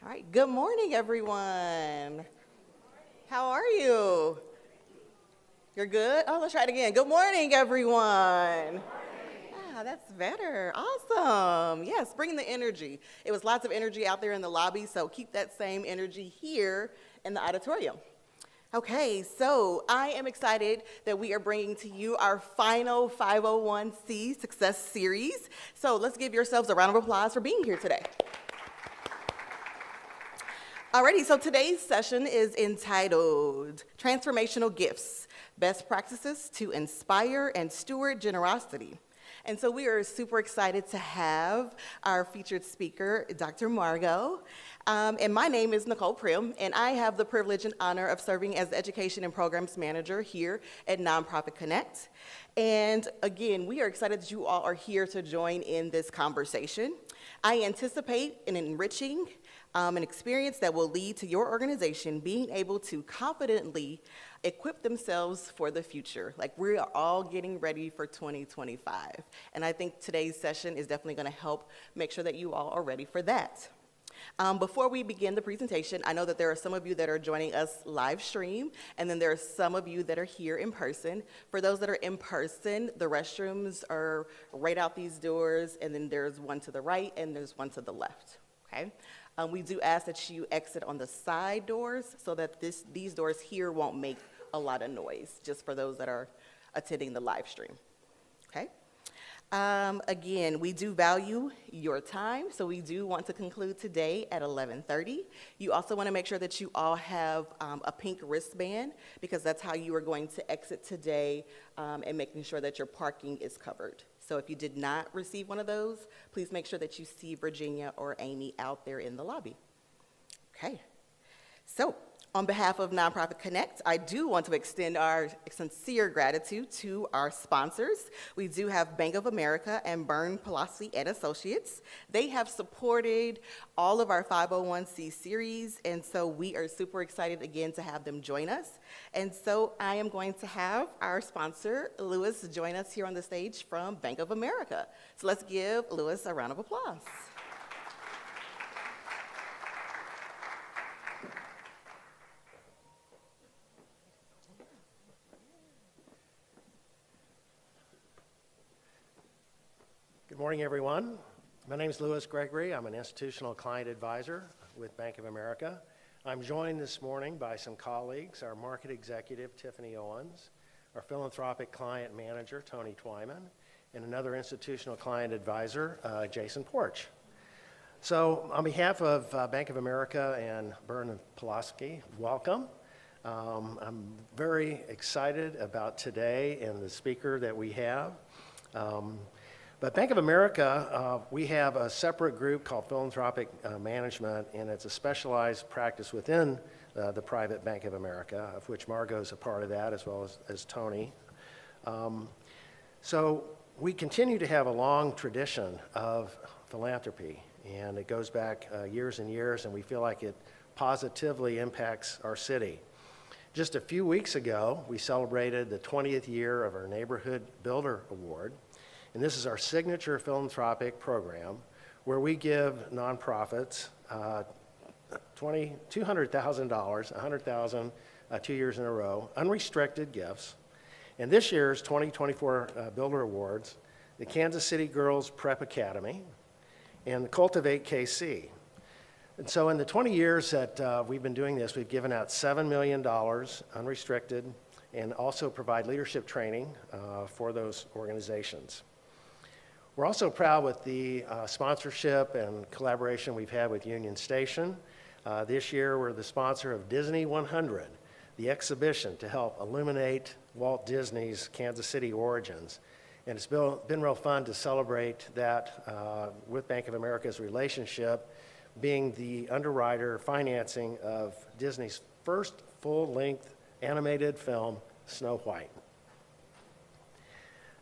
All right, good morning, everyone. How are you? You're good? Oh, let's try it again. Good morning, everyone. That's better. Awesome. Yes, bring the energy. It was lots of energy out there in the lobby, so keep that same energy here in the auditorium. Okay, so I am excited that we are bringing to you our final 501c Success Series. So let's give yourselves a round of applause for being here today. Alrighty, so today's session is entitled Transformational Gifts, Best Practices to Inspire and Steward Generosity. And so we are super excited to have our featured speaker, Dr. Margot. And my name is Nicole Prim, and I have the privilege and honor of serving as the Education and Programs Manager here at Nonprofit Connect. And again, we are excited that you all are here to join in this conversation. I anticipate an enriching an experience that will lead to your organization being able to confidently equip themselves for the future. Like, we are all getting ready for 2025. And I think today's session is definitely going to help make sure that you all are ready for that. Before we begin the presentation, I know that there are some of you that are joining us live stream, and then there are some of you that are here in person. For those that are in person, the restrooms are right out these doors, and then there's one to the right and there's one to the left, okay? We do ask that you exit on the side doors so that these doors here won't make a lot of noise, just for those that are attending the live stream, okay? Again, we do value your time, so we do want to conclude today at 11:30. You also want to make sure that you all have a pink wristband, because that's how you are going to exit today, and making sure that your parking is covered. So if you did not receive one of those, please make sure that you see Virginia or Amy out there in the lobby. Okay, so on behalf of Nonprofit Connect, I do want to extend our sincere gratitude to our sponsors. We do have Bank of America and Byrne Pelosi and Associates. They have supported all of our 501c series, and so we are super excited again to have them join us. And so I am going to have our sponsor, Lewis, join us here on the stage from Bank of America. So let's give Lewis a round of applause. Good morning, everyone. My name is Louis Gregory. I'm an institutional client advisor with Bank of America. I'm joined this morning by some colleagues, our market executive, Tiffany Owens, our philanthropic client manager, Tony Twyman, and another institutional client advisor, Jason Porch. So on behalf of Bank of America and Byrne and Pelosi, welcome. I'm very excited about today and the speaker that we have. But Bank of America, we have a separate group called Philanthropic Management, and it's a specialized practice within the private Bank of America, of which Margot is a part of that, as well as Tony. So we continue to have a long tradition of philanthropy, and it goes back years and years, and we feel like it positively impacts our city. Just a few weeks ago, we celebrated the 20th year of our Neighborhood Builder Award. And this is our signature philanthropic program where we give nonprofits $200,000, $100,000 2 years in a row, unrestricted gifts. And this year's 2024 Builder Awards, the Kansas City Girls Prep Academy and the Cultivate KC. And so in the 20 years that we've been doing this, we've given out $7 million unrestricted, and also provide leadership training for those organizations. We're also proud with the sponsorship and collaboration we've had with Union Station. This year, we're the sponsor of Disney 100, the exhibition to help illuminate Walt Disney's Kansas City origins. And it's been real fun to celebrate that with Bank of America's relationship, being the underwriter financing of Disney's first full-length animated film, Snow White.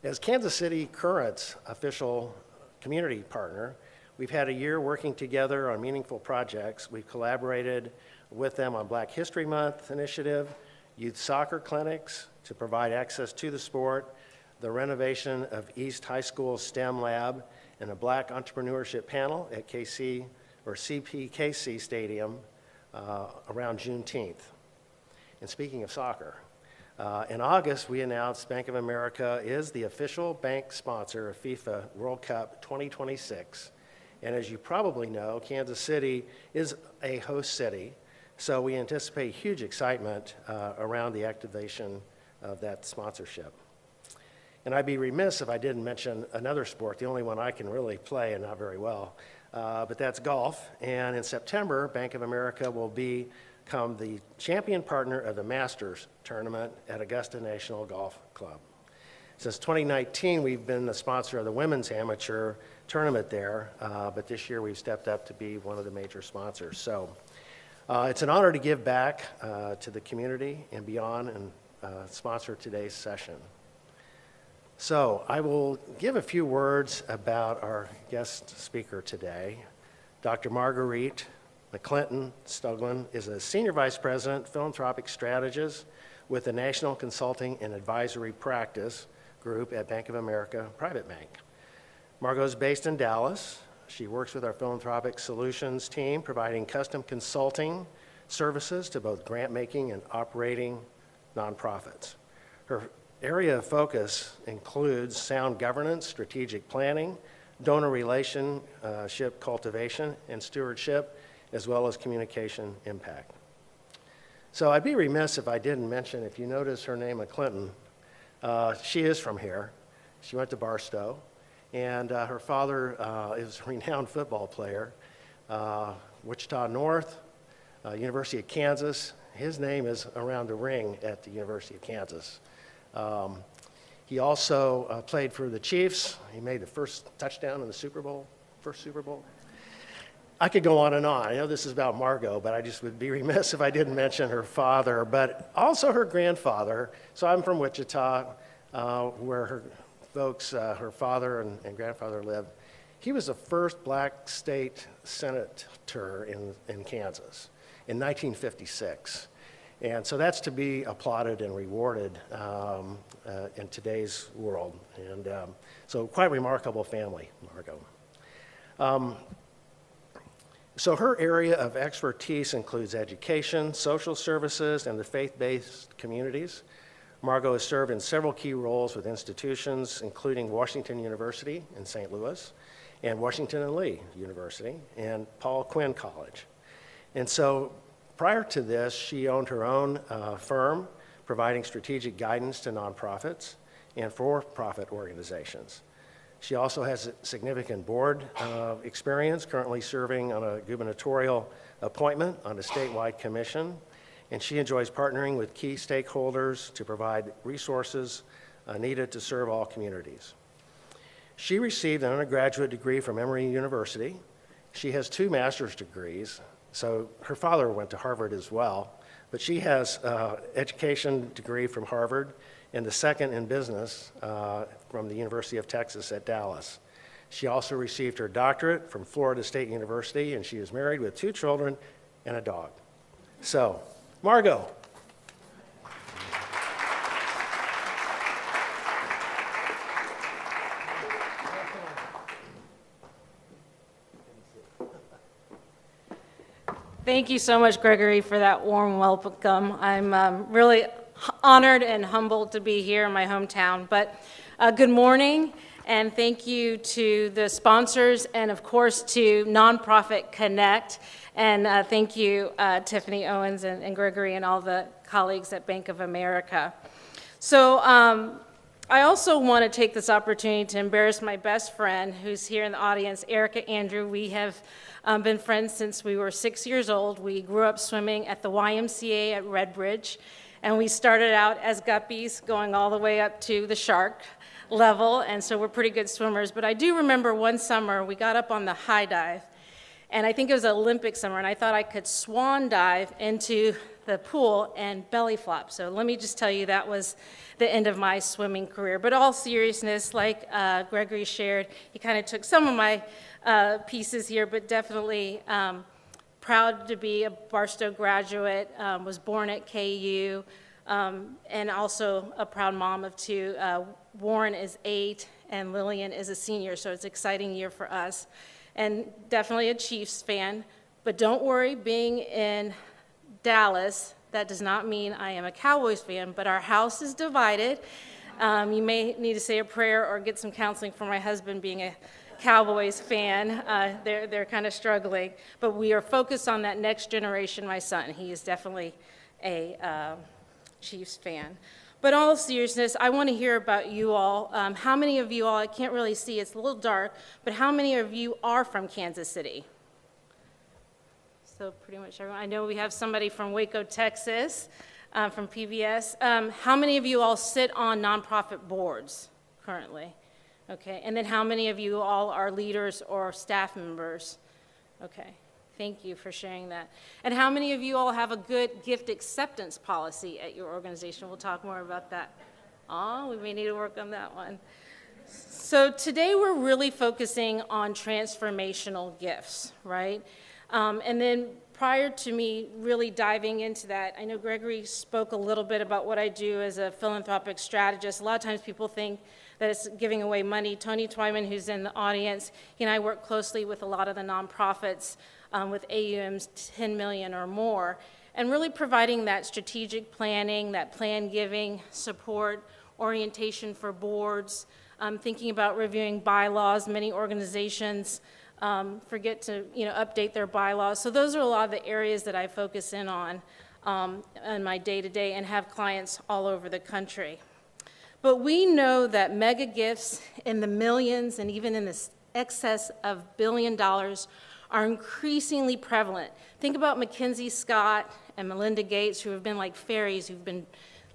As Kansas City Current's official community partner, we've had a year working together on meaningful projects. We've collaborated with them on Black History Month initiative, youth soccer clinics to provide access to the sport, the renovation of East High School STEM lab, and a Black entrepreneurship panel at KC or CPKC Stadium around Juneteenth. And speaking of soccer, in August, we announced Bank of America is the official bank sponsor of FIFA World Cup 2026. And as you probably know, Kansas City is a host city, so we anticipate huge excitement around the activation of that sponsorship. And I'd be remiss if I didn't mention another sport, the only one I can really play and not very well, but that's golf. And in September, Bank of America will become the champion partner of the Masters tournament at Augusta National Golf Club. Since 2019, we've been the sponsor of the women's amateur tournament there, but this year we've stepped up to be one of the major sponsors. So it's an honor to give back to the community and beyond and sponsor today's session. So I will give a few words about our guest speaker today. Dr. Marguerite McClinton Stuglin is a Senior Vice President, Philanthropic Strategist with the National Consulting and Advisory Practice Group at Bank of America Private Bank. Margot is based in Dallas. She works with our Philanthropic Solutions team, providing custom consulting services to both grant-making and operating nonprofits. Her area of focus includes sound governance, strategic planning, donor relationship cultivation, and stewardship, as well as communication impact. So I'd be remiss if I didn't mention, if you notice her name, McClinton, she is from here. She went to Barstow, and her father is a renowned football player, Wichita North, University of Kansas. His name is around the ring at the University of Kansas. He also played for the Chiefs. He made the first touchdown in the Super Bowl, first Super Bowl. I could go on and on. I know this is about Margot, but I just would be remiss if I didn't mention her father, but also her grandfather. So I'm from Wichita, where her folks, her father and grandfather lived. He was the first black state senator in Kansas in 1956. And so that's to be applauded and rewarded in today's world. And so quite remarkable family, Margot. So her area of expertise includes education, social services, and the faith-based communities. Margot has served in several key roles with institutions, including Washington University in St. Louis, and Washington and Lee University, and Paul Quinn College. And so prior to this, she owned her own firm, providing strategic guidance to nonprofits and for-profit organizations. She also has significant board experience, currently serving on a gubernatorial appointment on a statewide commission, and she enjoys partnering with key stakeholders to provide resources needed to serve all communities. She received an undergraduate degree from Emory University. She has 2 master's degrees, so her father went to Harvard as well, but she has an education degree from Harvard and the second in business from the University of Texas at Dallas. She also received her doctorate from Florida State University, and she is married with 2 children and a dog. So, Margot. Thank you so much, Gregory, for that warm welcome. I'm really honored and humbled to be here in my hometown. But good morning, and thank you to the sponsors and, of course, to Nonprofit Connect. And thank you, Tiffany Owens and Gregory and all the colleagues at Bank of America. So I also want to take this opportunity to embarrass my best friend who's here in the audience, Erica Andrew. We have been friends since we were 6 years old. We grew up swimming at the YMCA at Redbridge, and we started out as guppies, going all the way up to the shark level, and so we're pretty good swimmers. But I do remember one summer we got up on the high dive, and I think it was an Olympic summer, and I thought I could swan dive into the pool and belly flop. So let me just tell you, that was the end of my swimming career. But all seriousness, like Gregory shared, he kind of took some of my pieces here, but definitely proud to be a Barstow graduate, was born at KU, and also a proud mom of 2. Warren is 8, and Lillian is a senior, so it's an exciting year for us. and definitely a Chiefs fan. But don't worry, being in Dallas, that does not mean I am a Cowboys fan, but our house is divided. You may need to say a prayer or get some counseling for my husband being a Cowboys fan. They're kind of struggling. But we are focused on that next generation, my son. He is definitely a Chiefs fan. But in all seriousness, I want to hear about you all. How many of you all, I can't really see, it's a little dark, but how many of you are from Kansas City? So pretty much everyone. I know we have somebody from Waco, Texas, from PBS. How many of you all sit on nonprofit boards currently? Okay, and then how many of you all are leaders or staff members? Okay, thank you for sharing that. And how many of you all have a good gift acceptance policy at your organization? We'll talk more about that. Oh, we may need to work on that one. So today we're really focusing on transformational gifts, right? And then prior to me really diving into that, I know Gregory spoke a little bit about what I do as a philanthropic strategist. A lot of times people think that it's giving away money. Tony Twyman, who's in the audience, he and I work closely with a lot of the nonprofits with AUMs 10 million or more, and really providing that strategic planning, that plan giving, support, orientation for boards, thinking about reviewing bylaws. Many organizations forget to update their bylaws. So those are a lot of the areas that I focus in on my day-to-day and have clients all over the country. But we know that mega gifts in the millions and even in the excess of $1 billion are increasingly prevalent. Think about Mackenzie Scott and Melinda Gates, who have been like fairies, who've been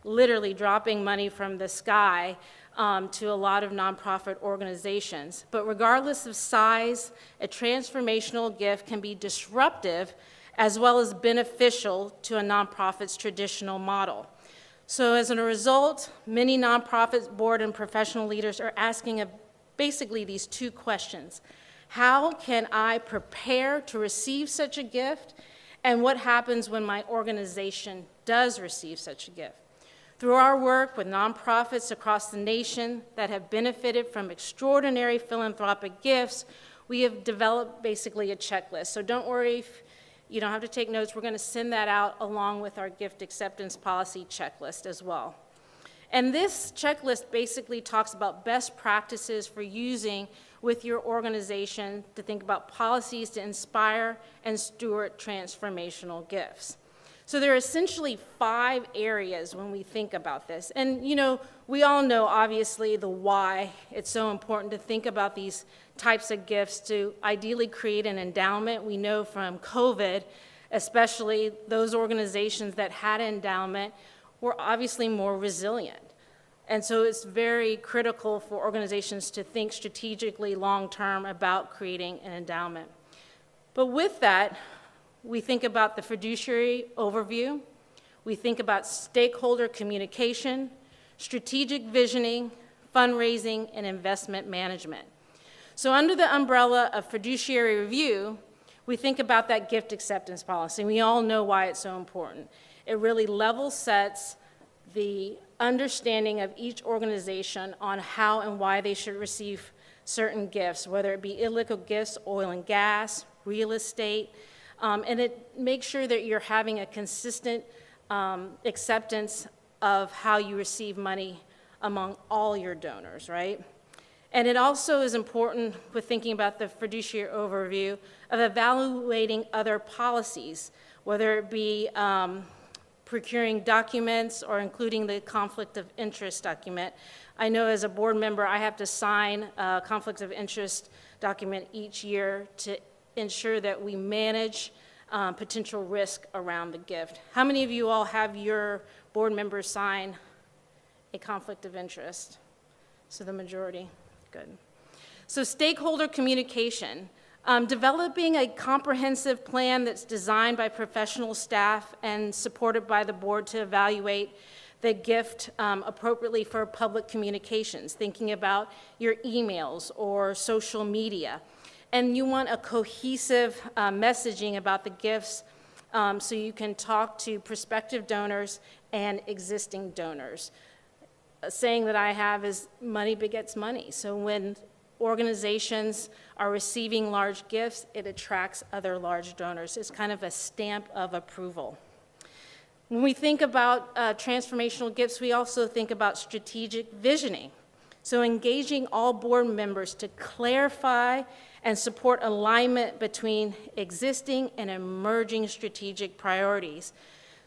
literally dropping money from the sky to a lot of nonprofit organizations. But regardless of size, a transformational gift can be disruptive as well as beneficial to a nonprofit's traditional model. So as a result, many nonprofits, board, and professional leaders are asking basically these two questions. How can I prepare to receive such a gift? And what happens when my organization does receive such a gift? Through our work with nonprofits across the nation that have benefited from extraordinary philanthropic gifts, we have developed basically a checklist. So don't worry if you don't have to take notes. We're going to send that out along with our gift acceptance policy checklist as well. And this checklist basically talks about best practices for using with your organization to think about policies to inspire and steward transformational gifts. So there are essentially 5 areas when we think about this. And we all know obviously the why. It's so important to think about these types of gifts to ideally create an endowment. We know from COVID, especially those organizations that had endowment were obviously more resilient. And so it's very critical for organizations to think strategically long-term about creating an endowment. But with that, we think about the fiduciary overview, we think about stakeholder communication, strategic visioning, fundraising, and investment management. So under the umbrella of fiduciary review, we think about that gift acceptance policy. We all know why it's so important. It really level sets the understanding of each organization on how and why they should receive certain gifts, whether it be illiquid gifts, oil and gas, real estate, and it makes sure that you're having a consistent acceptance of how you receive money among all your donors, right? And it also is important with thinking about the fiduciary overview of evaluating other policies, whether it be procuring documents or including the conflict of interest document. I know as a board member, I have to sign a conflict of interest document each year to ensure that we manage potential risk around the gift. How many of you all have your board members sign a conflict of interest? So the majority, good. So stakeholder communication. Developing a comprehensive plan that's designed by professional staff and supported by the board to evaluate the gift appropriately for public communications, thinking about your emails or social media. And you want a cohesive messaging about the gifts so you can talk to prospective donors and existing donors. A saying that I have is money begets money. So when organizations are receiving large gifts, it attracts other large donors. It's kind of a stamp of approval. When we think about transformational gifts, we also think about strategic visioning. So engaging all board members to clarify and support alignment between existing and emerging strategic priorities.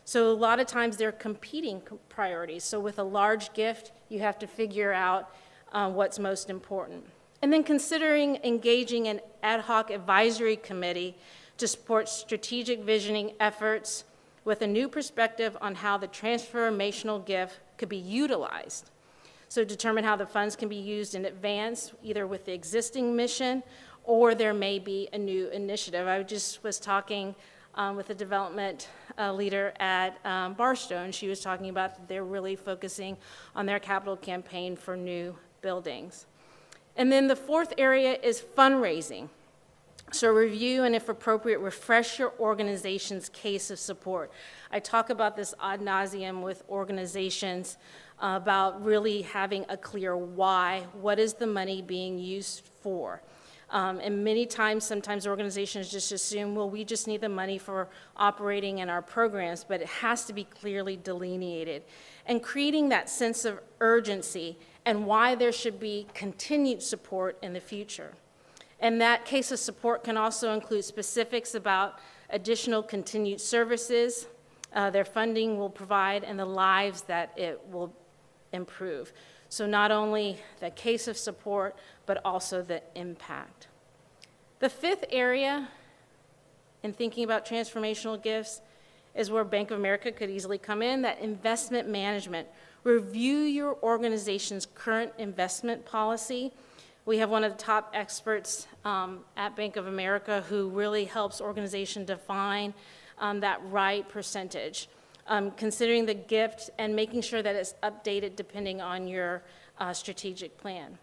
So a lot of times they're competing priorities. So with a large gift, you have to figure out what's most important. And then considering engaging an ad hoc advisory committee to support strategic visioning efforts with a new perspective on how the transformational gift could be utilized. So determine how the funds can be used in advance, either with the existing mission or there may be a new initiative. I just was talking with a development leader at Barstow, and she was talking about that they're really focusing on their capital campaign for new buildings. And then the fourth area is fundraising. So review and, if appropriate, refresh your organization's case of support. I talk about this ad nauseum with organizations about really having a clear why. What is the money being used for? And many times, sometimes organizations just assume, well, we just need the money for operating in our programs, but it has to be clearly delineated. And creating that sense of urgency and why there should be continued support in the future. And that case of support can also include specifics about additional continued services their funding will provide and the lives that it will improve. So not only the case of support, but also the impact. The fifth area in thinking about transformational gifts is where Bank of America could easily come in, that investment management. Review your organization's current investment policy. We have one of the top experts at Bank of America who really helps organizations define that right percentage, considering the gift and making sure that it's updated depending on your strategic plan.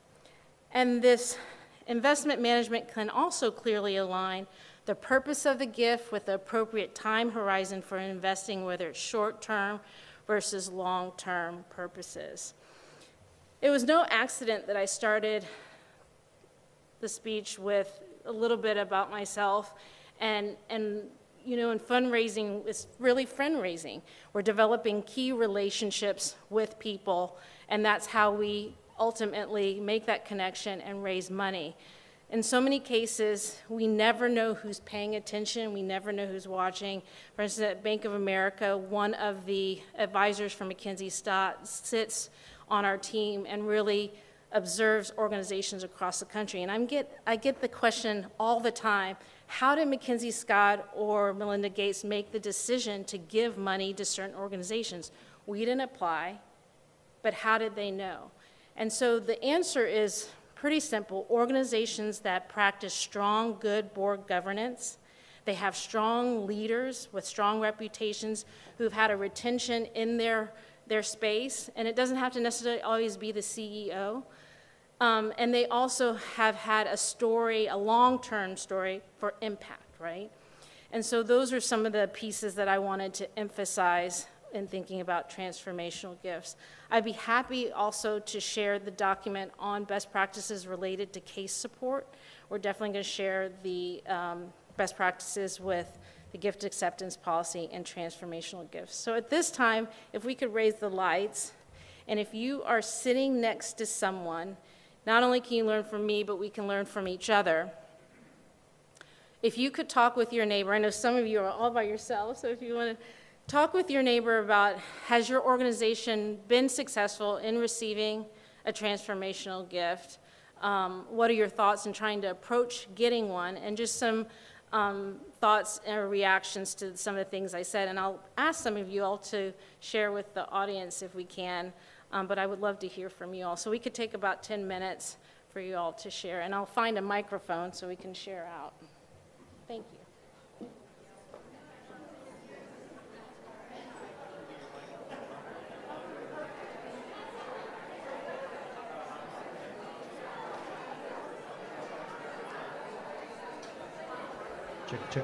And this investment management can also clearly align the purpose of the gift with the appropriate time horizon for investing, whether it's short-term versus long-term purposes. It was no accident that I started the speech with a little bit about myself, and you know, in fundraising, it's really friend-raising. We're developing key relationships with people, and that's how we ultimately make that connection and raise money. In so many cases, we never know who's paying attention. We never know who's watching. For instance, at Bank of America, one of the advisors from McKinsey sits on our team and really observes organizations across the country. And I get the question all the time, how did McKinsey Scott or Melinda Gates make the decision to give money to certain organizations? We didn't apply, but how did they know? And so the answer is pretty simple. Organizations that practice strong, good board governance, they have strong leaders with strong reputations who've had a retention in their space, and it doesn't have to necessarily always be the CEO. And they also have had a story, a long-term story for impact, right? And so those are some of the pieces that I wanted to emphasize in thinking about transformational gifts. I'd be happy also to share the document on best practices related to case support. We're definitely going to share the best practices with the gift acceptance policy and transformational gifts. So at this time, if we could raise the lights, and if you are sitting next to someone, not only can you learn from me, but we can learn from each other. If you could talk with your neighbor, I know some of you are all by yourselves, so if you want to talk with your neighbor about, has your organization been successful in receiving a transformational gift? What are your thoughts in trying to approach getting one? And just some thoughts or reactions to some of the things I said. And I'll ask some of you all to share with the audience if we can, but I would love to hear from you all. So we could take about 10 minutes for you all to share. And I'll find a microphone so we can share out. Thank you. Check.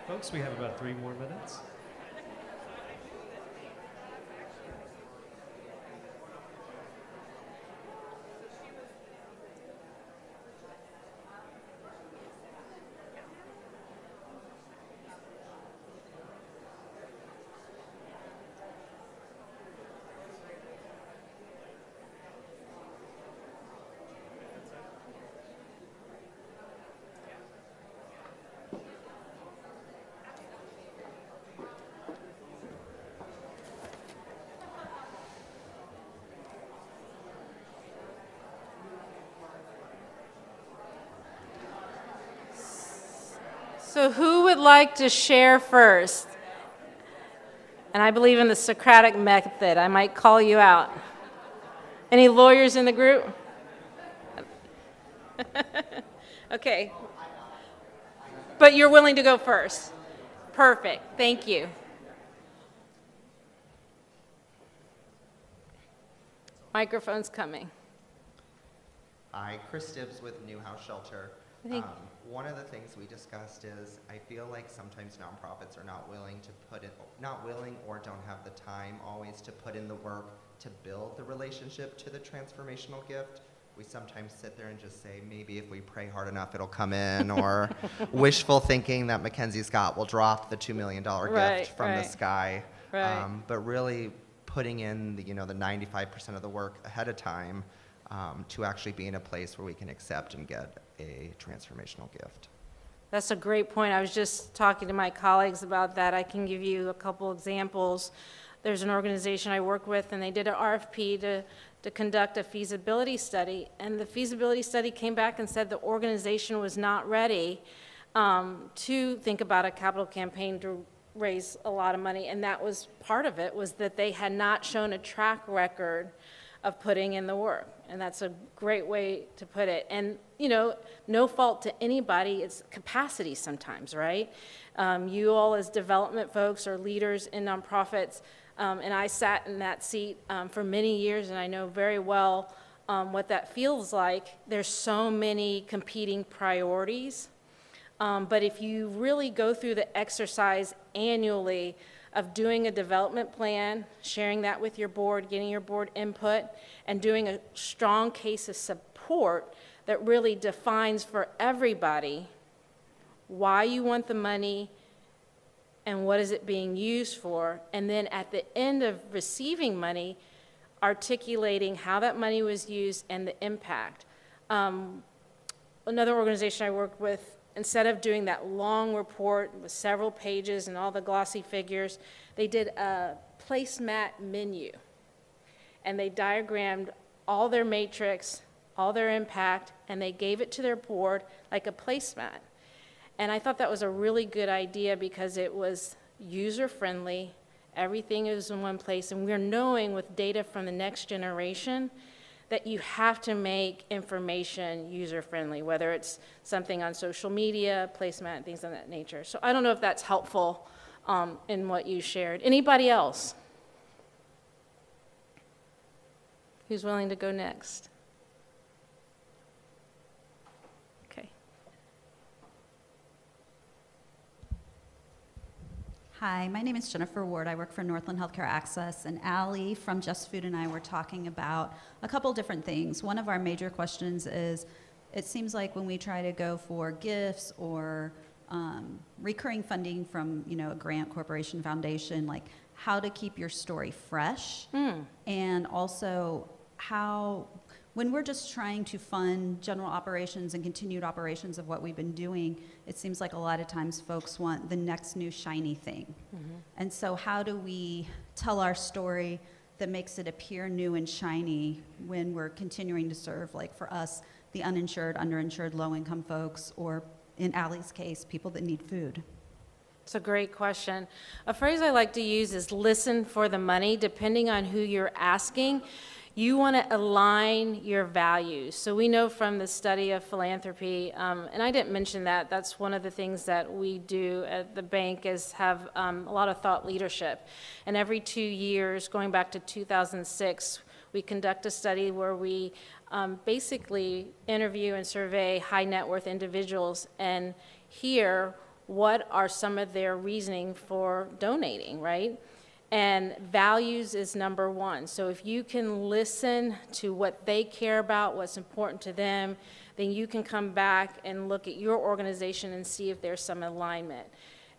Folks, we have about 3 more minutes. So who would like to share first? And I believe in the Socratic method. I might call you out. Any lawyers in the group? Okay. But you're willing to go first? Perfect. Thank you. Microphone's coming. Hi, Chris Stibbs with New House Shelter. Thank One of the things we discussed is I feel like sometimes nonprofits are not willing or don't have the time always to put in the work to build the relationship to the transformational gift. We sometimes sit there and just say, maybe if we pray hard enough, it'll come in, or wishful thinking that Mackenzie Scott will drop the $2 million gift from the sky. Right. But really putting in the 95% of the work ahead of time to actually be in a place where we can accept and get a transformational gift. That's a great point. I was just talking to my colleagues about that. I can give you a couple examples. There's an organization I work with, and they did an RFP to conduct a feasibility study, and the feasibility study came back and said the organization was not ready to think about a capital campaign to raise a lot of money, and that was part of it, was that they had not shown a track record of putting in the work. And that's a great way to put it. And, no fault to anybody, it's capacity sometimes, right? You all as development folks or leaders in nonprofits, and I sat in that seat for many years, and I know very well what that feels like. There's so many competing priorities. But if you really go through the exercise annually of doing a development plan, sharing that with your board, getting your board input, and doing a strong case of support that really defines for everybody why you want the money and what is it being used for, and then at the end of receiving money, articulating how that money was used and the impact. Another organization I work with, instead of doing that long report with several pages and all the glossy figures, they did a placemat menu. And they diagrammed all their matrix, all their impact, and they gave it to their board like a placemat. And I thought that was a really good idea because it was user-friendly, everything is in one place, and we're knowing with data from the next generation that you have to make information user-friendly, whether it's something on social media, placemat, things of that nature. So I don't know if that's helpful in what you shared. Anybody else? Who's willing to go next? Okay. Hi, my name is Jennifer Ward. I work for Northland Healthcare Access, and Allie from Just Food and I were talking about a couple different things. One of our major questions is, it seems like when we try to go for gifts or recurring funding from, a grant, corporation, foundation, like how to keep your story fresh, and also how, when we're just trying to fund general operations and continued operations of what we've been doing, it seems like a lot of times folks want the next new shiny thing. And so how do we tell our story that makes it appear new and shiny when we're continuing to serve, like for us, the uninsured, underinsured, low-income folks, or in Allie's case, people that need food? It's a great question. A phrase I like to use is listen for the money. Depending on who you're asking, you want to align your values. So we know from the study of philanthropy, and I didn't mention that, that's one of the things that we do at the bank is have a lot of thought leadership. And every 2 years, going back to 2006, we conduct a study where we basically interview and survey high net worth individuals and hear what are some of their reasoning for donating, right? And values is number one. So if you can listen to what they care about, what's important to them, then you can come back and look at your organization and see if there's some alignment.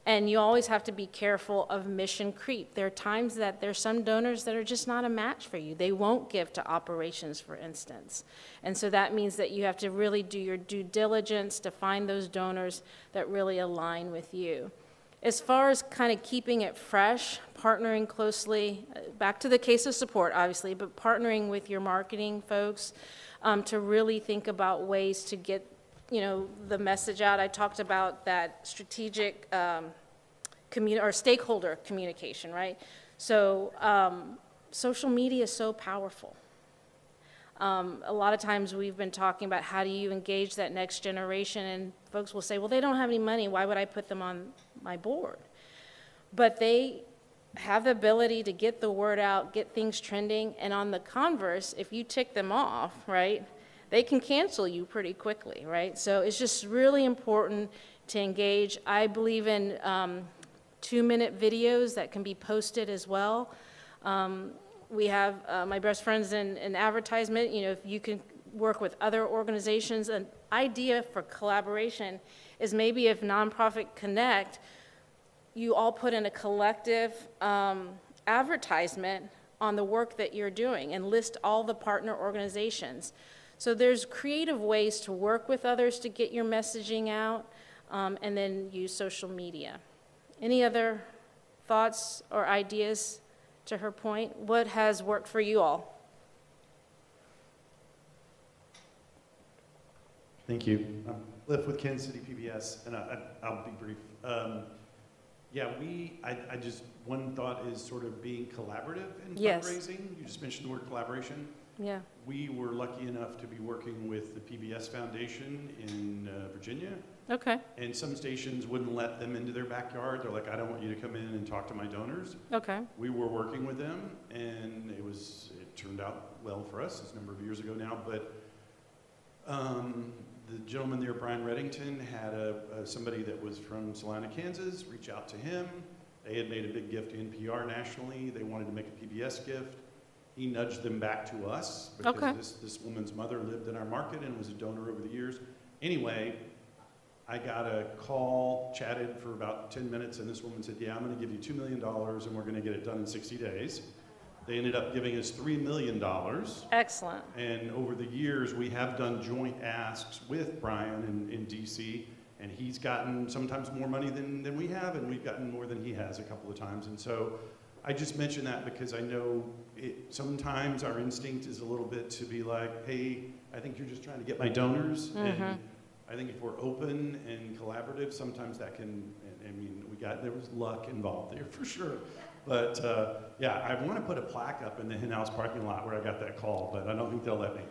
And you always have to be careful of mission creep. There are times that there's some donors that are just not a match for you. They won't give to operations, for instance. And so that means that you have to really do your due diligence to find those donors that really align with you. As far as kind of keeping it fresh, partnering closely, back to the case of support, obviously, but partnering with your marketing folks to really think about ways to get the message out. I talked about that strategic or stakeholder communication, right? So social media is so powerful. A lot of times we've been talking about how do you engage that next generation, and folks will say, well, they don't have any money, why would I put them on my board? But they have the ability to get the word out, get things trending, and on the converse, if you tick them off, right, they can cancel you pretty quickly, right? So it's just really important to engage. I believe in 2-minute videos that can be posted as well. We have my best friends in advertisement. If you can work with other organizations, an idea for collaboration is maybe if Nonprofit Connect, you all put in a collective advertisement on the work that you're doing and list all the partner organizations. So there's creative ways to work with others to get your messaging out, and then use social media. Any other thoughts or ideas to her point? What has worked for you all? Thank you. I'm Cliff with Kansas City PBS, and I'll be brief. One thought is sort of being collaborative in fundraising. You just mentioned the word collaboration. Yeah. We were lucky enough to be working with the PBS Foundation in Virginia. Okay. And some stations wouldn't let them into their backyard. They're like, I don't want you to come in and talk to my donors. Okay. We were working with them, and it turned out well for us. It's a number of years ago now, but the gentleman there, Brian Reddington, had somebody that was from Salina, Kansas, reach out to him. They had made a big gift to NPR nationally. They wanted to make a PBS gift. He nudged them back to us because this woman's mother lived in our market and was a donor over the years. Anyway, I got a call, chatted for about 10 minutes, and this woman said, yeah, I'm going to give you $2 million, and we're going to get it done in 60 days. They ended up giving us $3 million. Excellent. And over the years, we have done joint asks with Brian in D.C., and he's gotten sometimes more money than we have, and we've gotten more than he has a couple of times. And so I just mention that because I know sometimes our instinct is a little bit to be like, hey, I think you're just trying to get my donors. Mm-hmm. And I think if we're open and collaborative, sometimes that can, there was luck involved there for sure. But I want to put a plaque up in the hen house parking lot where I got that call, but I don't think they'll let me.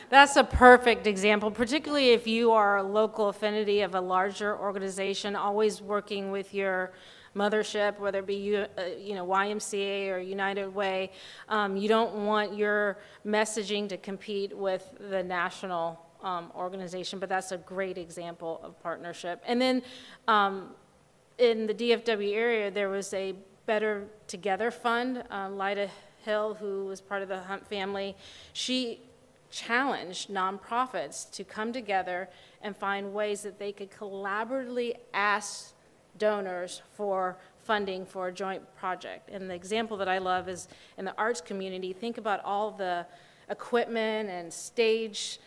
That's a perfect example, particularly if you are a local affinity of a larger organization, always working with your mothership, whether it be YMCA or United Way. You don't want your messaging to compete with the national organization, but that's a great example of partnership. And then in the DFW area, there was a Better Together Fund. Lyda Hill, who was part of the Hunt family, she challenged nonprofits to come together and find ways that they could collaboratively ask donors for funding for a joint project. And the example that I love is in the arts community, think about all the equipment and stage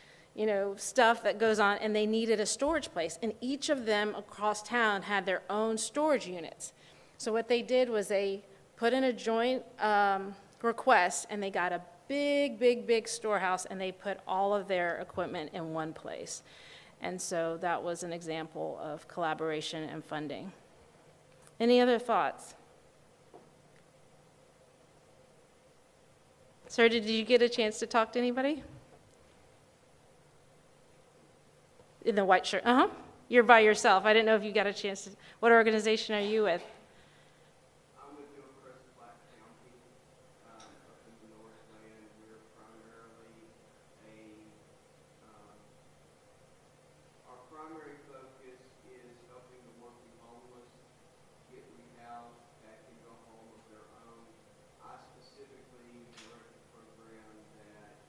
stuff that goes on, and they needed a storage place. And each of them across town had their own storage units. So what they did was they put in a joint request, and they got a big storehouse, and they put all of their equipment in one place. And so that was an example of collaboration and funding. Any other thoughts? Sir, did you get a chance to talk to anybody? In the white shirt, You're by yourself. I didn't know if you got a chance to, what organization are you with? I'm with Gilchrist Black County, up in the Northland. We're primarily our primary focus is helping the working get rehoused that can go home of their own. I specifically direct a program that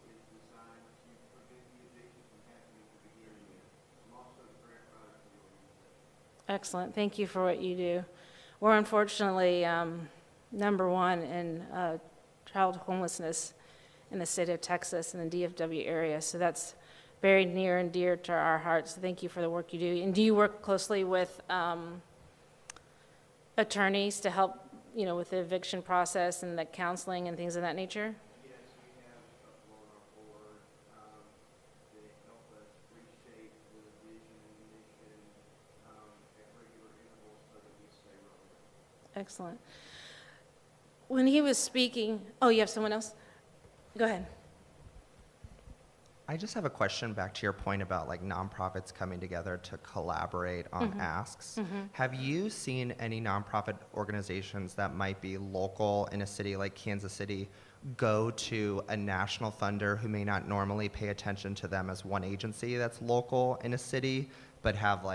is designed to prevent the addiction from happening to begin with. I'm also the grant writer for the organization. Excellent. Thank you for what you do. We're unfortunately number one in child homelessness in the state of Texas and the DFW area, so that's very near and dear to our hearts. Thank you for the work you do. And do you work closely with attorneys to help, with the eviction process and the counseling and things of that nature? Yes, we have a couple on our board that help us reshape the vision and mission at regular intervals so that we stay relevant. Excellent. When he was speaking, oh, you have someone else? Go ahead. I just have a question back to your point about like nonprofits coming together to collaborate on asks. Have you seen any nonprofit organizations that might be local in a city like Kansas City go to a national funder who may not normally pay attention to them as one agency that's local in a city, but have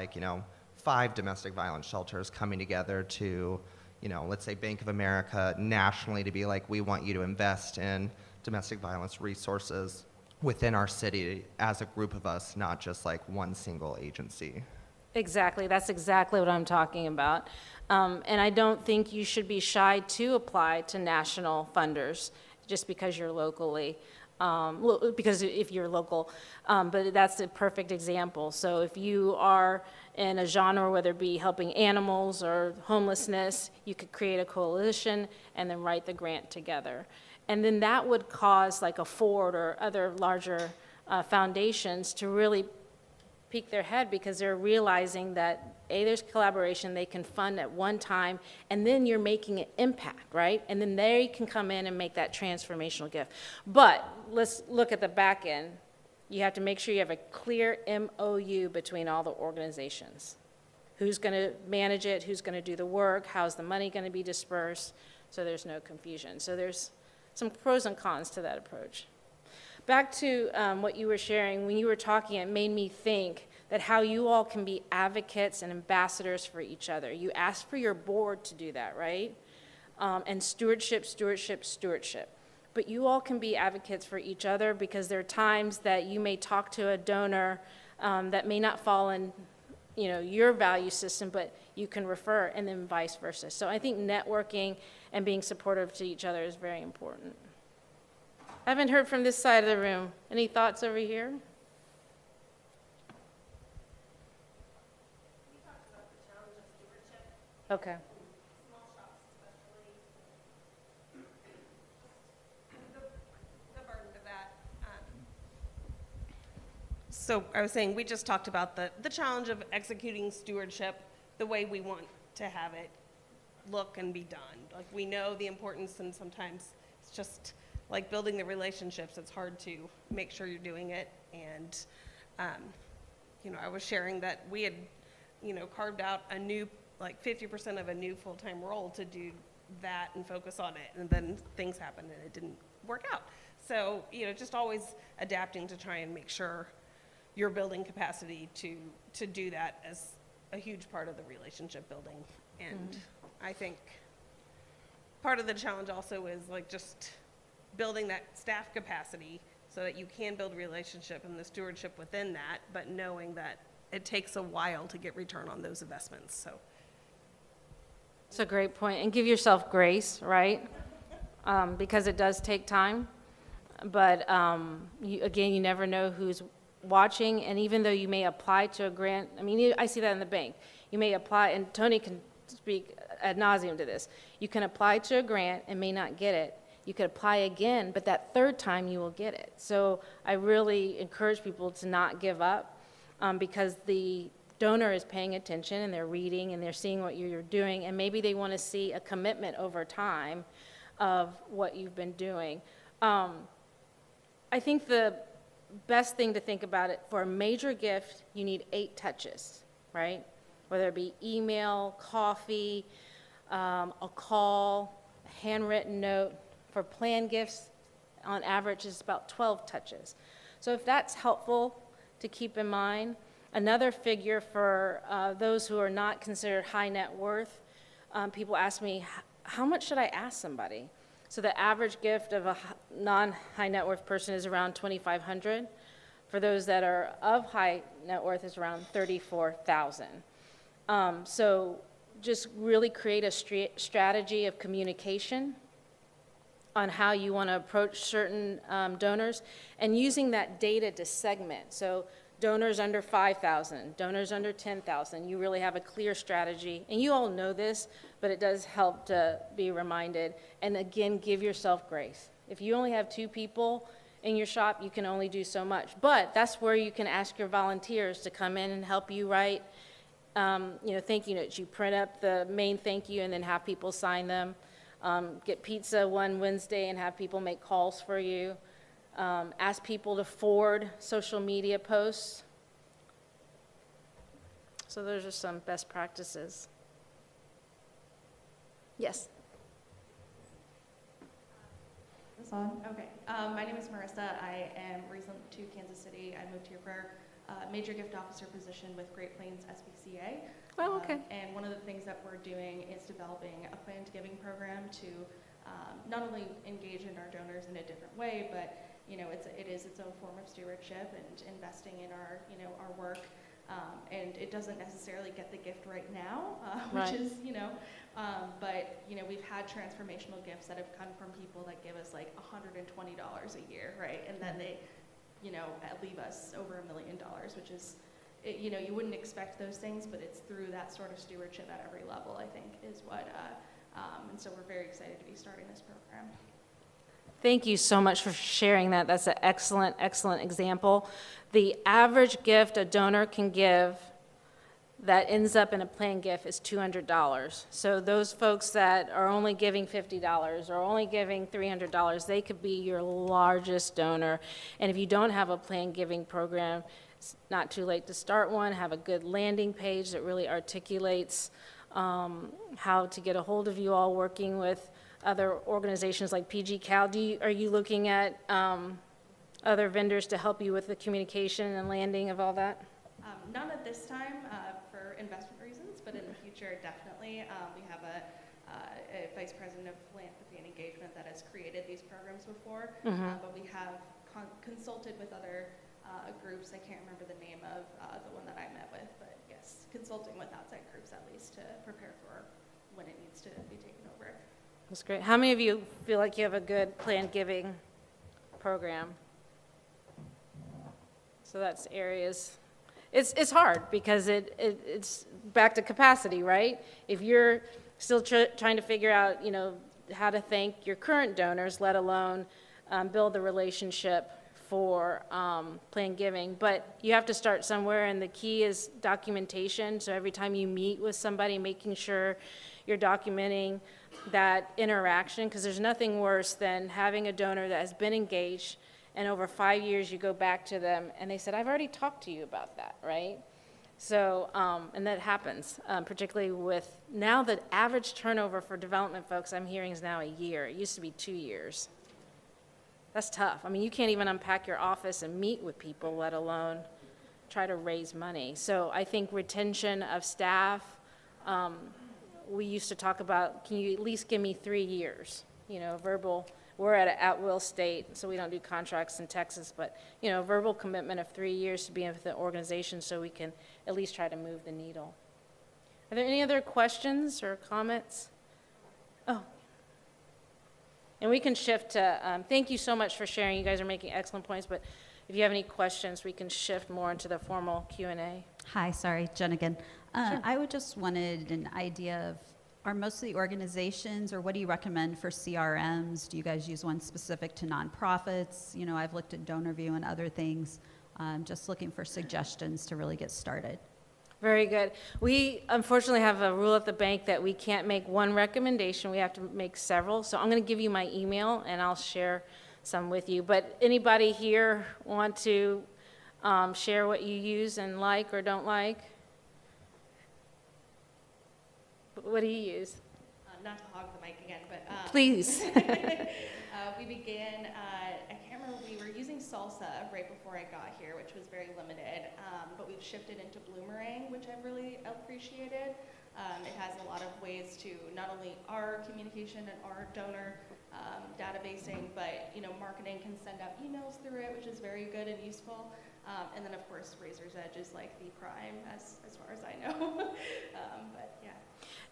5 domestic violence shelters coming together to, let's say Bank of America nationally to be like, we want you to invest in domestic violence resources within our city as a group of us, not just like one single agency. Exactly. That's exactly what I'm talking about. And I don't think you should be shy to apply to national funders just because you're locally, because if you're local. But that's a perfect example. So if you are in a genre, whether it be helping animals or homelessness, you could create a coalition and then write the grant together. And then that would cause like a Ford or other larger foundations to really peek their head because they're realizing that, A, there's collaboration, they can fund at one time, and then you're making an impact, right? And then they can come in and make that transformational gift. But let's look at the back end. You have to make sure you have a clear MOU between all the organizations. Who's going to manage it? Who's going to do the work? How's the money going to be dispersed? So there's no confusion. So there's some pros and cons to that approach. Back to what you were sharing, when you were talking, it made me think that how you all can be advocates and ambassadors for each other. You asked for your board to do that, right? And stewardship. But you all can be advocates for each other because there are times that you may talk to a donor that may not fall in your value system, but you can refer, and then vice versa. So I think networking and being supportive to each other is very important. I haven't heard from this side of the room. Any thoughts over here? We talked about the challenge of stewardship. Okay. Small shops especially. The burden of that. So I was saying, we just talked about the challenge of executing stewardship the way we want to have it look and be done. Like, we know the importance, and sometimes it's just like building the relationships. It's hard to make sure you're doing it. And, I was sharing that we had, carved out a new, like 50% of a new full-time role to do that and focus on it. And then things happened and it didn't work out. So, just always adapting to try and make sure you're building capacity to do that as a huge part of the relationship building. And I think part of the challenge also is like just building that staff capacity so that you can build relationship and the stewardship within that, but knowing that it takes a while to get return on those investments. So It's a great point. And give yourself grace, right? Because it does take time. But you never know who's watching. And even though you may apply to a grant, I see that in the bank. You may apply, and Tony can speak ad nauseum to this. You can apply to a grant and may not get it. You could apply again, but that third time you will get it. So I really encourage people to not give up because the donor is paying attention and they're reading and they're seeing what you're doing, and maybe they want to see a commitment over time of what you've been doing. I think the best thing to think about it, for a major gift, you need 8 touches, right? Whether it be email, coffee, a call, a handwritten note. For planned gifts, on average, it's about 12 touches. So if that's helpful to keep in mind, Another figure for those who are not considered high net worth, people ask me, how much should I ask somebody? So the average gift of a non-high net worth person is around $2,500. For those that are of high net worth, is around $34,000. So just really create a strategy of communication on how you want to approach certain donors, and using that data to segment. So donors under 5,000, donors under 10,000, you really have a clear strategy. And you all know this, but it does help to be reminded. And again, give yourself grace. If you only have 2 people in your shop, you can only do so much. But that's where you can ask your volunteers to come in and help you write thank you notes. You print up the main thank you and then have people sign them. Get pizza one Wednesday and have people make calls for you. Ask people to forward social media posts. So those are some best practices. Yes? Is this on? Okay. My name is Marissa. I am recent to Kansas City. I moved here for major gift officer position with Great Plains SPCA. Oh, okay. And one of the things that we're doing is developing a planned giving program to not only engage in our donors in a different way, but it is its own form of stewardship and investing in our work. And it doesn't necessarily get the gift right now, which is but we've had transformational gifts that have come from people that give us like $120 a year, right? And then they leave us over $1 million, which is, you wouldn't expect those things, but it's through that sort of stewardship at every level, I think, is what, and so we're very excited to be starting this program. Thank you so much for sharing that. That's an excellent, excellent example. The average gift a donor can give that ends up in a planned gift is $200. So those folks that are only giving $50 or only giving $300, they could be your largest donor. And if you don't have a planned giving program, it's not too late to start one. Have a good landing page that really articulates how to get a hold of you all, working with other organizations like PG Cal. Are you looking at other vendors to help you with the communication and landing of all that? None at this time for investment reasons, but in the future, definitely. We have a vice president of philanthropy and engagement that has created these programs before, but we have consulted with other groups. I can't remember the name of the one that I met with, but yes, consulting with outside groups at least to prepare for when it needs to be taken over. That's great. How many of you feel like you have a good planned giving program? So that's areas. It's hard because it's back to capacity, right? If you're still trying to figure out, how to thank your current donors, let alone build the relationship for planned giving. But you have to start somewhere, and the key is documentation. So every time you meet with somebody, making sure you're documenting that interaction, because there's nothing worse than having a donor that has been engaged, and over 5 years you go back to them and they said, I've already talked to you about that, right? So, and that happens, particularly with now the average turnover for development folks I'm hearing is now a year. It used to be 2 years. That's tough. I mean, you can't even unpack your office and meet with people, let alone try to raise money. So I think retention of staff, we used to talk about, can you at least give me 3 years? Verbal. We're at an at-will state, so we don't do contracts in Texas, but, verbal commitment of 3 years to be with the organization so we can at least try to move the needle. Are there any other questions or comments? Oh. And we can shift to, thank you so much for sharing. You guys are making excellent points, but if you have any questions, we can shift more into the formal Q&A. Hi, sorry, Jen again. Sure. I would just wanted an idea of, are most of the organizations, or what do you recommend for CRMs? Do you guys use one specific to nonprofits? I've looked at DonorView and other things. Just looking for suggestions to really get started. Very good. We unfortunately have a rule at the bank that we can't make one recommendation. We have to make several. So I'm going to give you my email, and I'll share some with you. But anybody here want to share what you use and like or don't like? What do you use? Not to hog the mic again, but please. We began. I can't remember. we were using salsa right before I got here, which was very limited, but we've shifted into bloomerang, which I've really appreciated. It has a lot of ways to not only our communication and our donor databasing, but marketing can send out emails through it, which is very good and useful. And then of course, Razor's Edge is like the prime as far as I know. But yeah.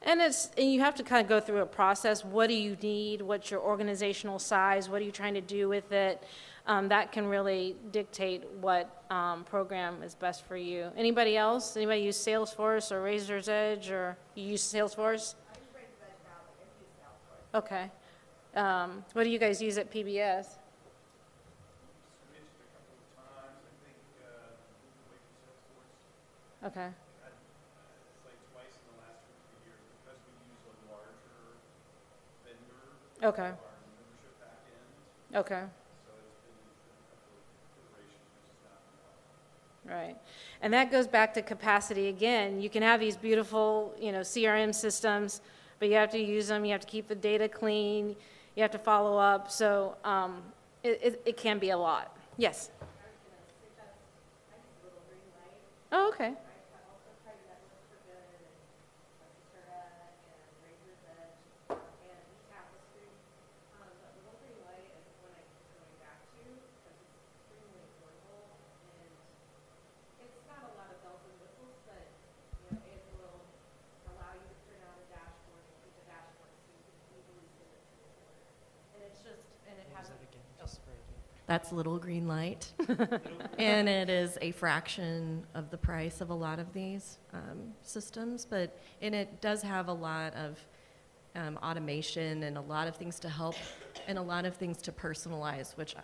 And you have to kind of go through a process. What do you need? What's your organizational size? What are you trying to do with it? That can really dictate what program is best for you. Anybody else? Anybody use Salesforce or Razor's Edge, or you use Salesforce? I use Razor's Edge now, but I use Salesforce. Okay. What do you guys use at PBS? Switched a couple of times. I think moved away from Salesforce. Okay. It's like twice in the last 2 or 3 years because we use a larger vendor. Okay. Our membership back end. Okay. So it's been a couple of iterations, which is not enough. Right. And that goes back to capacity again. You can have these beautiful, CRM systems, but you have to use them. You have to keep the data clean. You have to follow up. So it can be a lot. Yes? I was going to suggest, I use a little green light. Oh, okay. I also tried Network for Good and Satura and Razor's Edge and Tapestry. But Little Green Light is one I keep going back to because it's extremely affordable and it's not a lot of bells and whistles, but it will allow you to print out a dashboard and keep the dashboard so you can easily send it to the board. And it's just, and it has a That's Little Green Light. And it is a fraction of the price of a lot of these systems, and it does have a lot of automation and a lot of things to help and a lot of things to personalize, which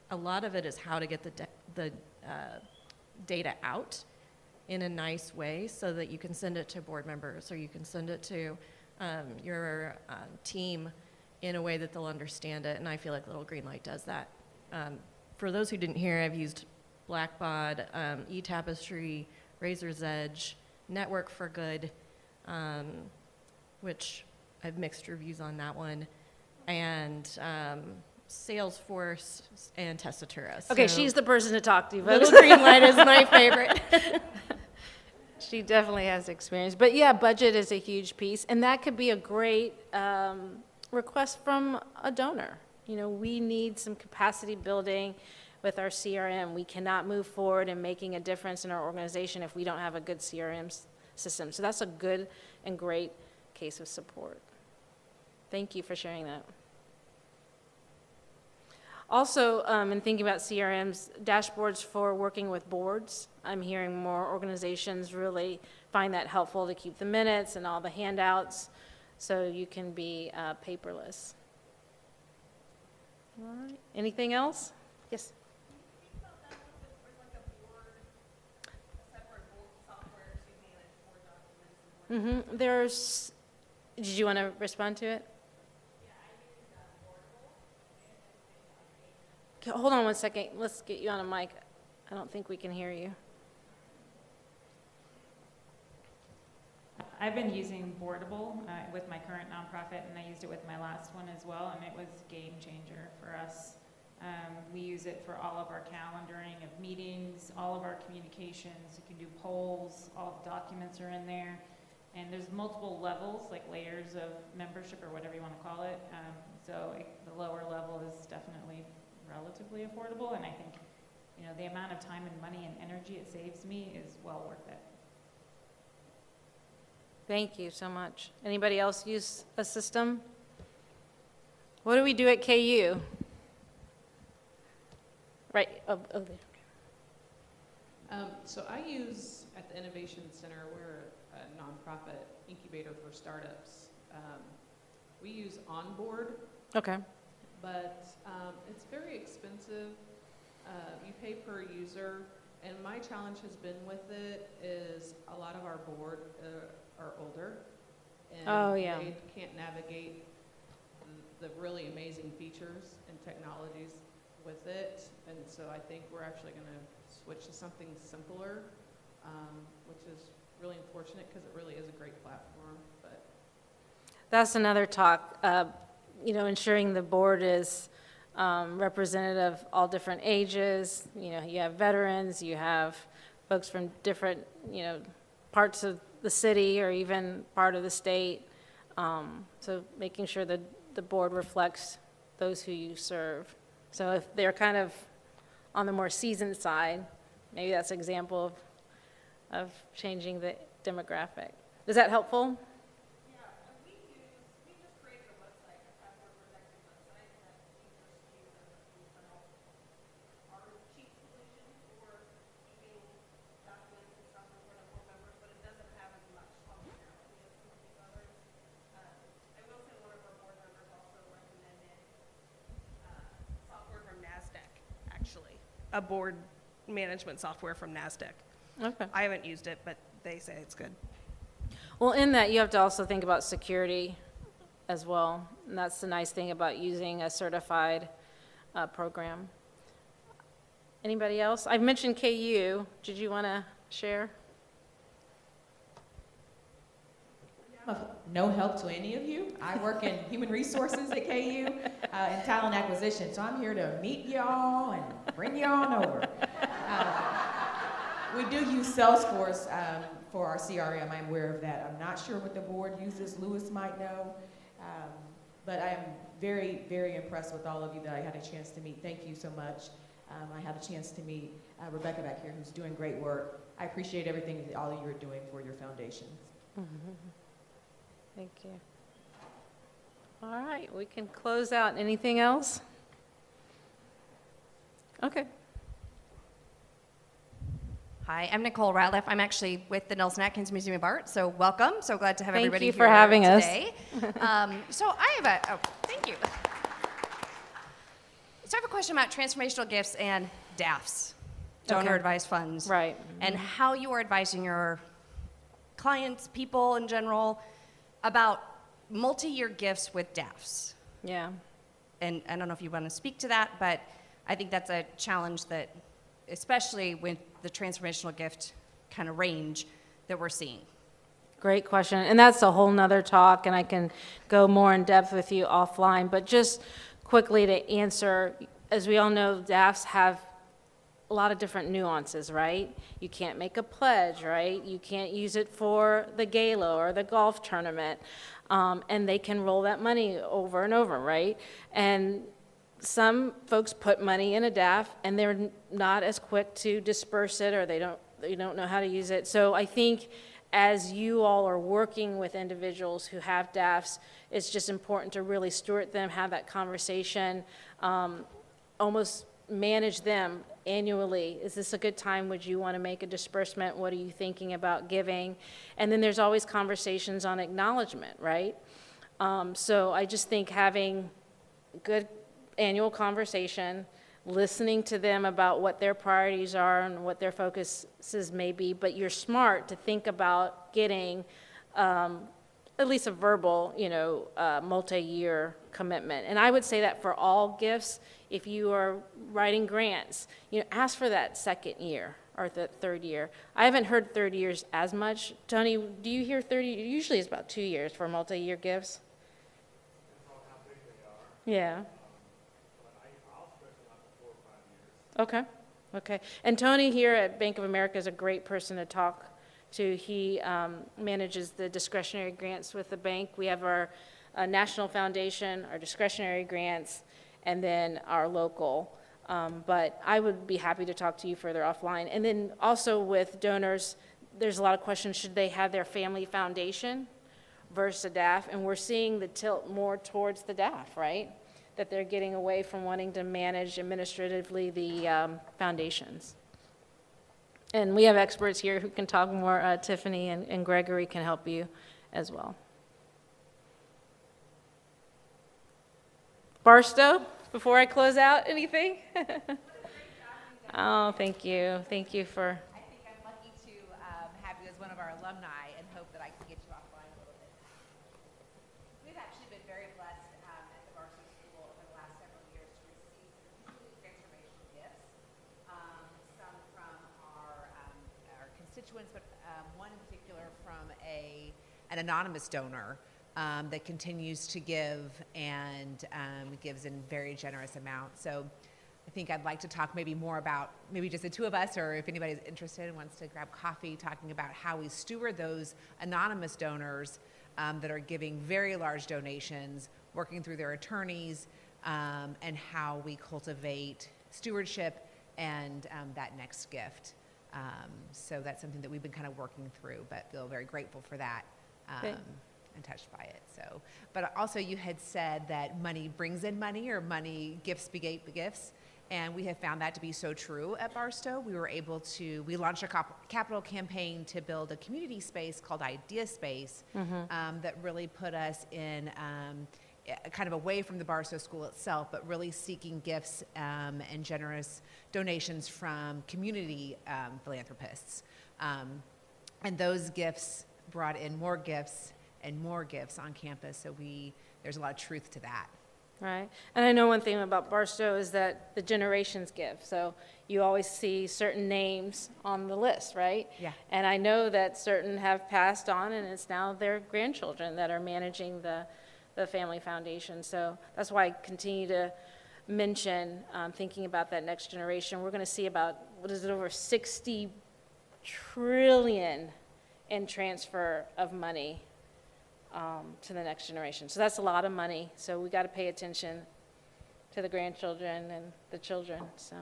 a lot of it is how to get the data out in a nice way so that you can send it to board members or you can send it to your team in a way that they'll understand it, and I feel like Little Green Light does that. For those who didn't hear, I've used Blackbaud, eTapestry, Razor's Edge, Network for Good, which I've mixed reviews on that one, and Salesforce and Testatura. Okay, So she's the person to talk to. Little Green Light is my favorite. She definitely has experience. But yeah, budget is a huge piece, and that could be a great request from a donor. We need some capacity building with our CRM. We cannot move forward in making a difference in our organization if we don't have a good CRM system. So that's a good and great case of support. Thank you for sharing that. Also, in thinking about CRMs, dashboards for working with boards, I'm hearing more organizations really find that helpful to keep the minutes and all the handouts so you can be paperless. All right. Anything else? Yes? There's, did you want to respond to it? Okay, hold on 1 second. Let's get you on a mic. I don't think we can hear you. I've been using Boardable with my current nonprofit, and I used it with my last one as well, and it was a game changer for us. We use it for all of our calendaring of meetings, all of our communications. You can do polls, all the documents are in there, and there's multiple levels, like layers of membership or whatever you want to call it. The lower level is definitely relatively affordable, and I think the amount of time and money and energy it saves me is well worth it. Thank you so much. Anybody else use a system? What do we do at KU? Right. Oh, there. So I use, at the Innovation Center, we're a nonprofit incubator for startups. We use Onboard. Okay. But it's very expensive. You pay per user. And my challenge has been with it is a lot of our board are older. And they can't navigate the really amazing features and technologies with it. And so I think we're actually going to switch to something simpler, which is really unfortunate because it really is a great platform. But that's another talk. Ensuring the board is representative of all different ages. You know, you have veterans, you have folks from different, you know, parts of the city or even part of the state. So making sure that the board reflects those who you serve. So if they're kind of on the more seasoned side, maybe that's an example of changing the demographic. Is that helpful? A board management software from NASDAQ. Okay. I haven't used it, but they say it's good. Well, in that, you have to also think about security as well. And that's the nice thing about using a certified program. Anybody else? I've mentioned KU. Did you want to share? Of no help to any of you. I work in human resources at KU and talent acquisition, so I'm here to meet y'all and bring you on over. We do use Salesforce for our CRM. I'm aware of that. I'm not sure what the board uses. Lewis might know. But I am very, very impressed with all of you that I had a chance to meet. Thank you so much. I had a chance to meet Rebecca back here, who's doing great work. I appreciate everything that all of you are doing for your foundations. Mm-hmm. Thank you. All right, we can close out. Anything else? Okay. Hi, I'm Nicole Ratliff. I'm actually with the Nelson Atkins Museum of Art, so welcome. So glad to have everybody here today. Thank you for having us. So I have thank you. So I have a question about transformational gifts and DAFs, donor advised funds. Right. And how you are advising your clients, people in general, about multi-year gifts with DAFs. Yeah. And I don't know if you want to speak to that, but I think that's a challenge that, especially with the transformational gift kind of range that we're seeing. Great question. And that's a whole nother talk, and I can go more in depth with you offline. But just quickly to answer, as we all know, DAFs have a lot of different nuances, right? You can't make a pledge, right? You can't use it for the gala or the golf tournament. And they can roll that money over and over, right? And some folks put money in a DAF and they're not as quick to disperse it, or they don't know how to use it. So I think as you all are working with individuals who have DAFs, it's just important to really steward them, have that conversation, almost manage them annually. Is this a good time? Would you want to make a disbursement? What are you thinking about giving? And then there's always conversations on acknowledgement, right? So I just think having good annual conversation, listening to them about what their priorities are and what their focuses may be, but you're smart to think about getting at least a verbal, multi-year commitment. And I would say that for all gifts, if you are writing grants, ask for that second year or the third year. I haven't heard 30 years as much. Tony, do you hear 30? Usually it's about 2 years for multi-year gifts. Yeah. Okay. And Tony here at Bank of America is a great person to talk to. He manages the discretionary grants with the bank. We have our national foundation, our discretionary grants, and then our local. But I would be happy to talk to you further offline. And then also with donors, there's a lot of questions. Should they have their family foundation versus a DAF? And we're seeing the tilt more towards the DAF, right? That they're getting away from wanting to manage administratively the foundations. And we have experts here who can talk more. Tiffany and Gregory can help you as well. Barstow, before I close out, anything? Oh, thank you. Thank you for... I think I'm lucky to have you as one of our alumni and hope that I can get you offline a little bit. We've actually been very blessed at the Barstow School over the last several years to receive some truly transformational gifts. Some from our constituents, but one in particular from an anonymous donor that continues to give and gives in very generous amounts. So I think I'd like to talk maybe more about maybe just the two of us, or if anybody's interested and wants to grab coffee, talking about how we steward those anonymous donors that are giving very large donations, working through their attorneys, and how we cultivate stewardship and that next gift. So that's something that we've been kind of working through, but feel very grateful for that and touched by it. So, but also you had said that money brings in money, or money gifts beget gifts. And we have found that to be so true at Barstow. We launched a capital campaign to build a community space called Idea Space that really put us in kind of away from the Barstow School itself, but really seeking gifts and generous donations from community philanthropists. And those gifts brought in more gifts and more gifts on campus, so there's a lot of truth to that. Right. And I know one thing about Barstow is that the generations give. So you always see certain names on the list, right? Yeah. And I know that certain have passed on, and it's now their grandchildren that are managing the family foundation. So that's why I continue to mention, thinking about that next generation. We're going to see about, over 60 trillion in transfer of money to the next generation. So that's a lot of money. So we got to pay attention to the grandchildren and the children. So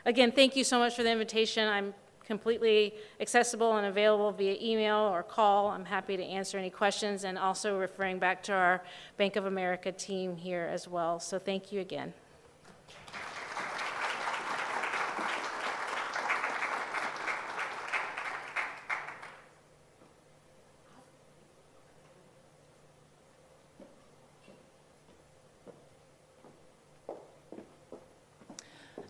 again, thank you so much for the invitation. I'm completely accessible and available via email or call. I'm happy to answer any questions, and also referring back to our Bank of America team here as well. So thank you again.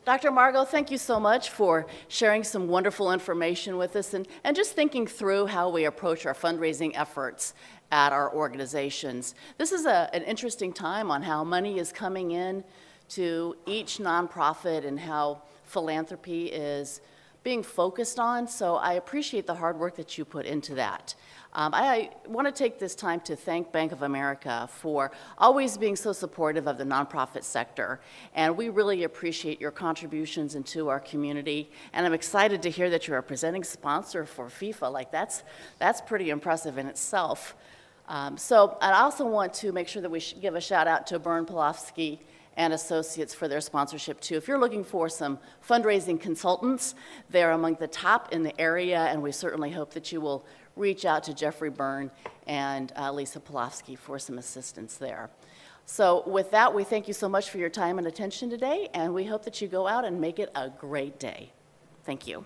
Dr. Margot, thank you so much for sharing some wonderful information with us and just thinking through how we approach our fundraising efforts at our organizations. This is an interesting time on how money is coming in to each nonprofit and how philanthropy is being focused on, so I appreciate the hard work that you put into that. I want to take this time to thank Bank of America for always being so supportive of the nonprofit sector, and we really appreciate your contributions into our community, and I'm excited to hear that you're a presenting sponsor for FIFA. Like, that's pretty impressive in itself. So I also want to make sure that we give a shout out to Byrne Polofsky and Associates for their sponsorship too. If you're looking for some fundraising consultants, they're among the top in the area, and we certainly hope that you will reach out to Jeffrey Byrne and Lisa Polofsky for some assistance there. So with that, we thank you so much for your time and attention today, and we hope that you go out and make it a great day. Thank you.